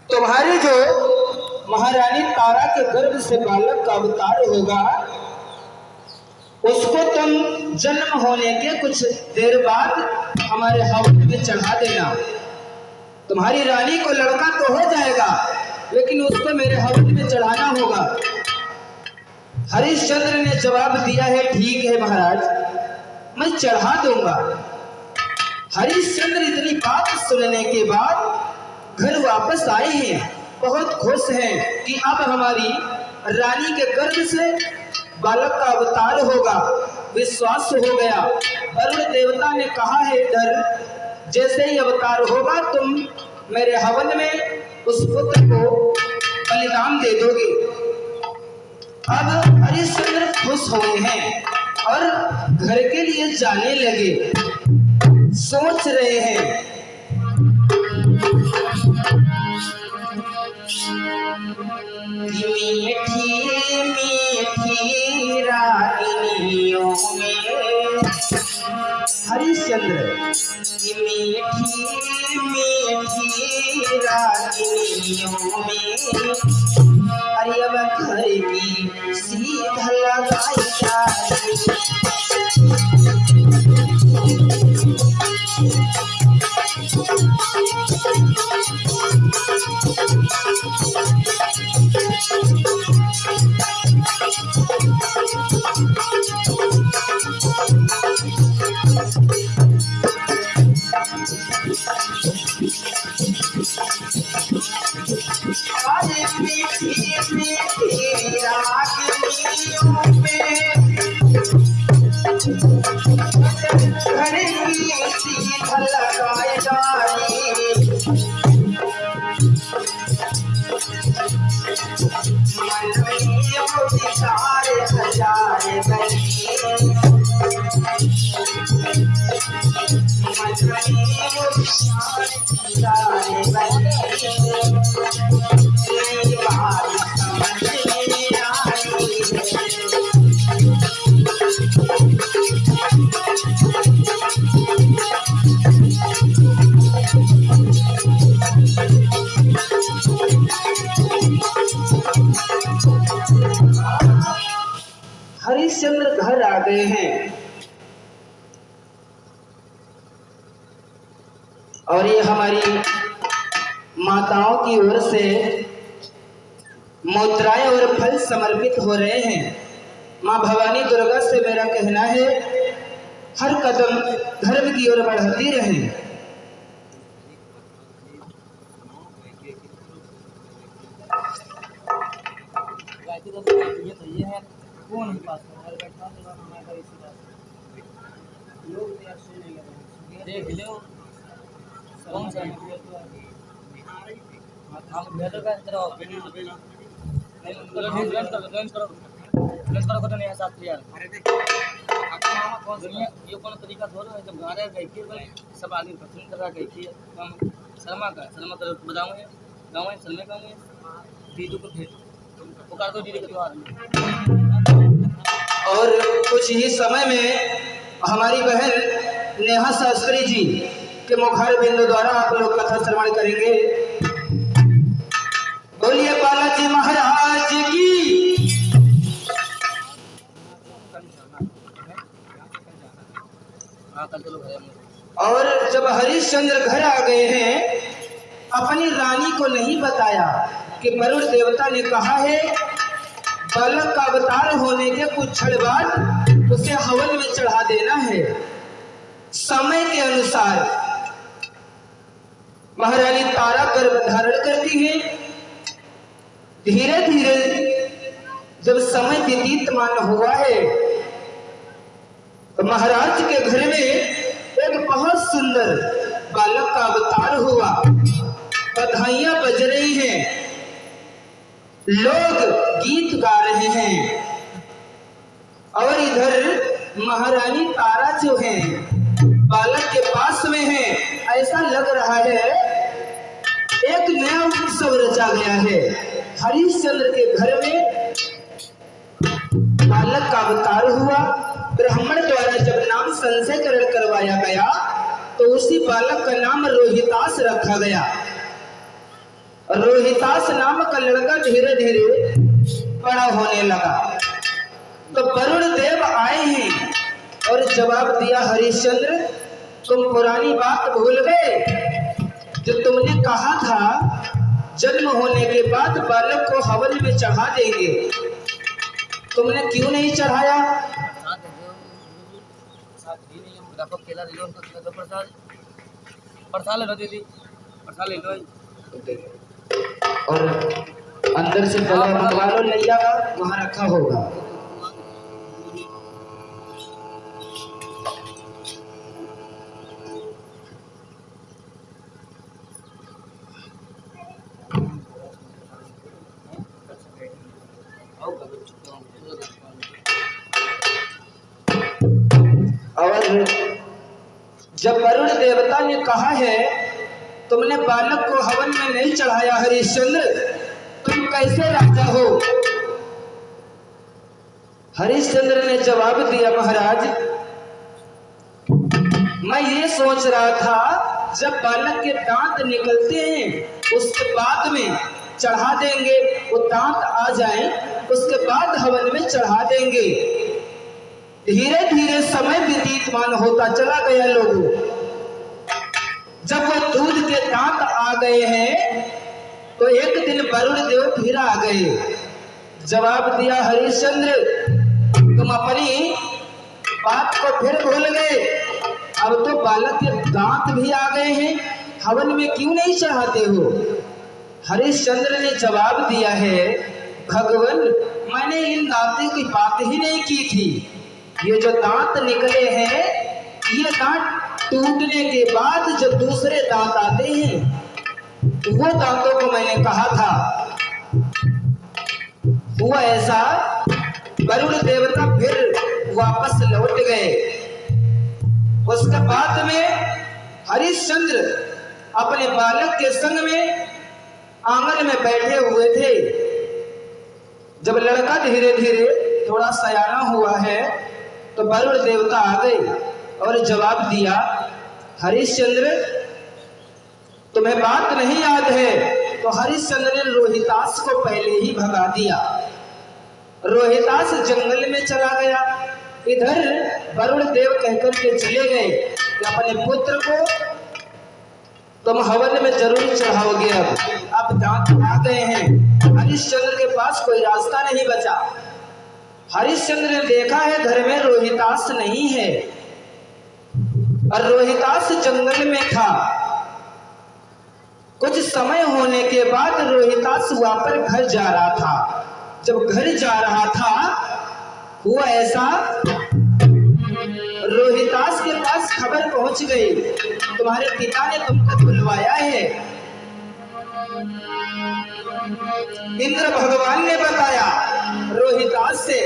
तुम्हारी जो महारानी तारा के गर्भ से बालक का अवतार होगा, उसको तुम जन्म होने के कुछ देर बाद हमारे हवन में चढ़ा देना। तुम्हारी रानी को लड़का तो हो जाएगा, लेकिन उसको मेरे हवन में चढ़ाना होगा। हरिश्चंद्र ने जवाब दिया है, ठीक है महाराज, मैं चढ़ा दूंगा। हरिश्चंद्र इतनी बात सुनने के बाद घर वापस आए हैं, बहुत खुश हैं कि अब हमारी रानी के गर्भ से बालक का अवतार होगा। विश्वास हो गया। वरुण देवता ने कहा है, इधर जैसे ही अवतार होगा तुम मेरे हवन में उस पुत्र को बलिदान दे दोगे। अब हरिश्चंद्र खुश हुए हैं और घर के लिए जाने लगे। सोच रहे हैं, मीठी मीठी रागिनियों में हरिश्चंद्र, मीठी मीठी रागिनियों में अरे अब घर की सीधा लगाई जाए। हरिश्चंद्र घर आ गए हैं और ये हमारी माताओं की ओर से मुद्राएं और फल समर्पित हो रहे हैं। मां भवानी दुर्गा से मेरा कहना है, हर कदम धर्म की ओर बढ़ाती रहें। कौन पास बैठा देख लो कौन सा हम भेजो का तरह करो तो नहीं साथ यार। अरे देख मामा कौन दुनिया ये कौन तरीका थोड़ा है, जब गारे गई थी सब आदमी पसंद कर रहा गई थी। हम शर्मा तो बताऊंगे गाँव में शर्मा गाँव दीदू को भेज पुकार दो दीदी के त्योहार। और कुछ ही समय में हमारी बहन नेहा शास्त्री जी के मुखार बिंदु द्वारा आप लोग कथा श्रवण करेंगे। बोलिए बालाजी महाराज की। और जब हरिश्चंद्र घर आ गए हैं, अपनी रानी को नहीं बताया कि वरुण देवता ने कहा है बालक का अवतार होने के कुछ क्षण बाद उसे हवन में चढ़ा देना है। समय के अनुसार महारानी तारा गर्भ धारण करती है। धीरे धीरे जब समय व्यतीतमान हुआ है तो महाराज के घर में एक बहुत सुंदर बालक का अवतार हुआ। बधाइयां बज रही हैं, लोग गीत गा रहे हैं और इधर महारानी तारा जो है बालक के पास में है। ऐसा लग रहा है एक नया उत्सव रचा गया है। हरिश्चंद्र के घर में बालक का अवतार हुआ। ब्राह्मण द्वारा जब नाम संशयकरण करवाया गया तो उसी बालक का नाम रोहितास रखा गया। रोहितास नाम का लड़का धीरे धीरे बड़ा होने लगा। तो वरुण देव आए हैं और जवाब दिया, हरिश्चंद्र तुम पुरानी बात भूल गए जो तुमने कहा था जन्म होने के बाद बालक को हवन में चढ़ा देंगे, तुमने क्यों नहीं चढ़ाया? और अंदर से गला मंगवा लो, नैया का वहां रखा होगा। और जब वरुण देवता ने कहा है तुमने बालक को हवन में नहीं चढ़ाया हरिश्चंद्र, तुम कैसे राजा हो? हरिश्चंद्र ने जवाब दिया, महाराज मैं ये सोच रहा था जब बालक के दांत निकलते हैं उसके बाद में चढ़ा देंगे, वो दांत आ जाएं उसके बाद हवन में चढ़ा देंगे। धीरे धीरे समय व्यतीतमान होता चला गया। लोगों, जब वो दूध के दांत आ गए हैं तो एक दिन वरुण देव फिर आ गए। जवाब दिया, हरिश्चंद्र तुम अपनी बात को फिर भूल गए, अब तो बालक के दांत भी आ गए हैं, हवन में क्यों नहीं चढ़ाते हो? हरिश्चंद्र ने जवाब दिया है, भगवान मैंने इन दांतों की बात ही नहीं की थी। ये जो दांत निकले हैं ये दांत टूटने के बाद जो दूसरे दांत आते हैं वो दांतों को मैंने कहा था। हुआ ऐसा, वरुण देवता फिर वापस लौट गए। उसके बाद में हरिश्चंद्र अपने बालक के संग में आंगन में बैठे हुए थे। जब लड़का धीरे धीरे थोड़ा सयाना हुआ है तो वरुण देवता आ गए और जवाब दिया, हरिश्चंद्र तुम्हें बात नहीं याद है? तो हरिश्चंद्र ने रोहितास को पहले ही भगा दिया। रोहितास जंगल में चला गया। इधर वरुण देव कहकर के चले गए कि अपने पुत्र को तुम हवन में जरूर चढ़ाओगे। अब दांत आ गए हैं, हरिश्चंद्र के पास कोई रास्ता नहीं बचा। हरिश्चंद्र ने देखा है घर में रोहितास नहीं है और रोहितास जंगल में था। कुछ समय होने के बाद रोहितास वापस घर जा रहा था। जब घर जा रहा था हुआ ऐसा, रोहितास के पास खबर पहुंच गई, तुम्हारे पिता ने तुमको बुलवाया है। इंद्र भगवान ने बताया रोहितास से,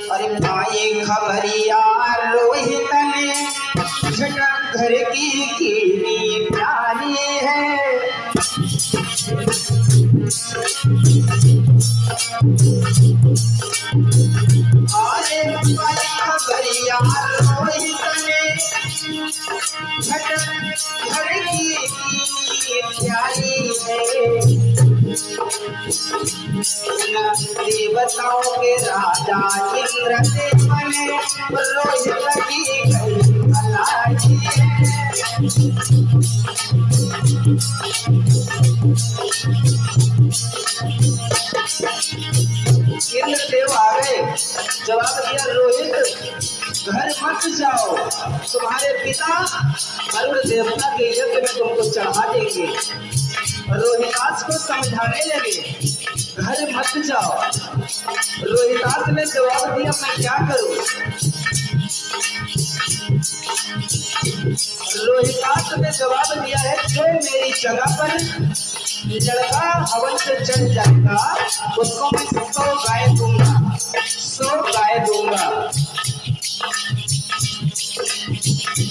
अरे भाई खबरिया रोहित ने झटक घर की प्यारी है। अरे भाई खबरिया रोहित ने झटक घर की प्यारी है। देवताओं के राजा इंद्रदेव ने रोहित की भलाई है। इंद्रदेव आ गए, जवाब दिया, रोहित घर मत जाओ, तुम्हारे पिता वरुण देवता के यज्ञ में तुमको चढ़ा देंगे। रोहितास को समझाने लगे, घर मत जाओ। रोहितास ने जवाब दिया, मैं क्या करूं? रोहितास ने जवाब दिया है, जो मेरी जगह पर लड़का हवन से चढ़ जाएगा उसको मैं 100 गाय दूंगा, 100 गाय दूंगा।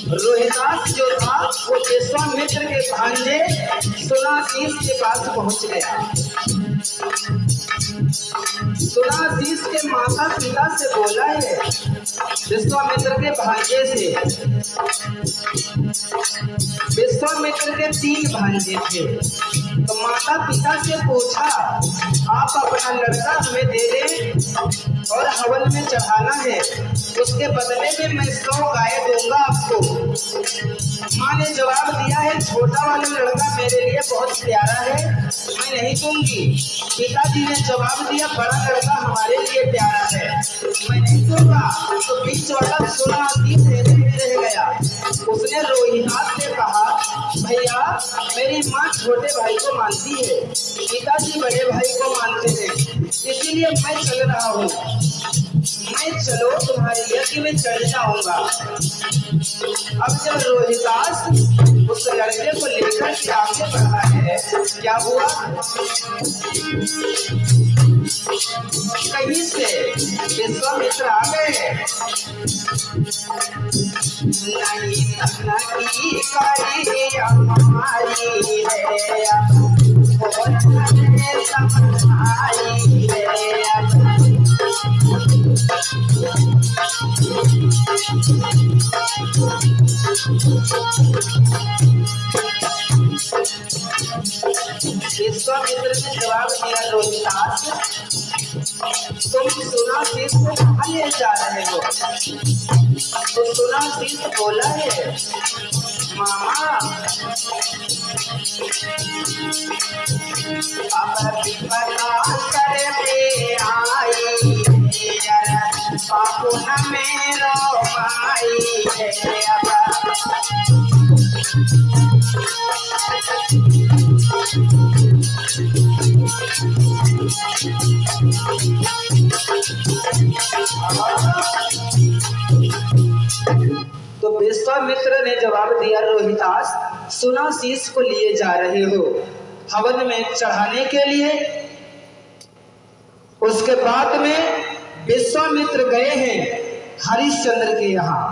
रोहितास जो था वो विश्वामित्र के भांजे सुनासीस के पास पहुंच गया। सुनासीस के माता पिता से बोला है विश्वामित्र के भांजे से, विश्वामित्र के 3 भांजे थे। तो माता पिता से पूछा, आप अपना लड़का हमें दे दें और हवन में चढ़ाना है, उसके बदले में मैं 100 गाय दूंगा आपको। माँ ने जवाब दिया है, छोटा वाला लड़का मेरे लिए बहुत प्यारा है, मैं नहीं दूंगी। पिताजी ने जवाब दिया, बड़ा लड़का हमारे लिए प्यारा है, मैं नहीं दूंगा। तो बीच वाला सुना धीरे रह गया। उसने रोहितास से कहा, भैया मेरी माँ छोटे भाई को मानती है, पिताजी बड़े भाई को मानते हैं, इसीलिए मैं चल रहा हूँ। मैं चलो तुम्हारे यज्ञ में चढ़ जाऊंगा। अब जब रोहितास उस लड़के को लेकर के आगे बढ़ा है, क्या हुआ? कहीं से विश्वामित्र आ गए। नहीं तकनी करी हमारी है, समझाई है। विश्वामित्र ने जवाब दिया, रोहितास तुम सुनासीस को कहाँ ले जा रहे हो? तो सुनासीस बोला है, मामा अब विपदा करे पे आई, पापू न मेरो माई है। तो विश्वामित्र ने जवाब दिया, रोहितास सुनासीस को लिए जा रहे हो हवन में चढ़ाने के लिए। उसके बाद में विश्वामित्र गए हैं हरिश्चंद्र के यहाँ।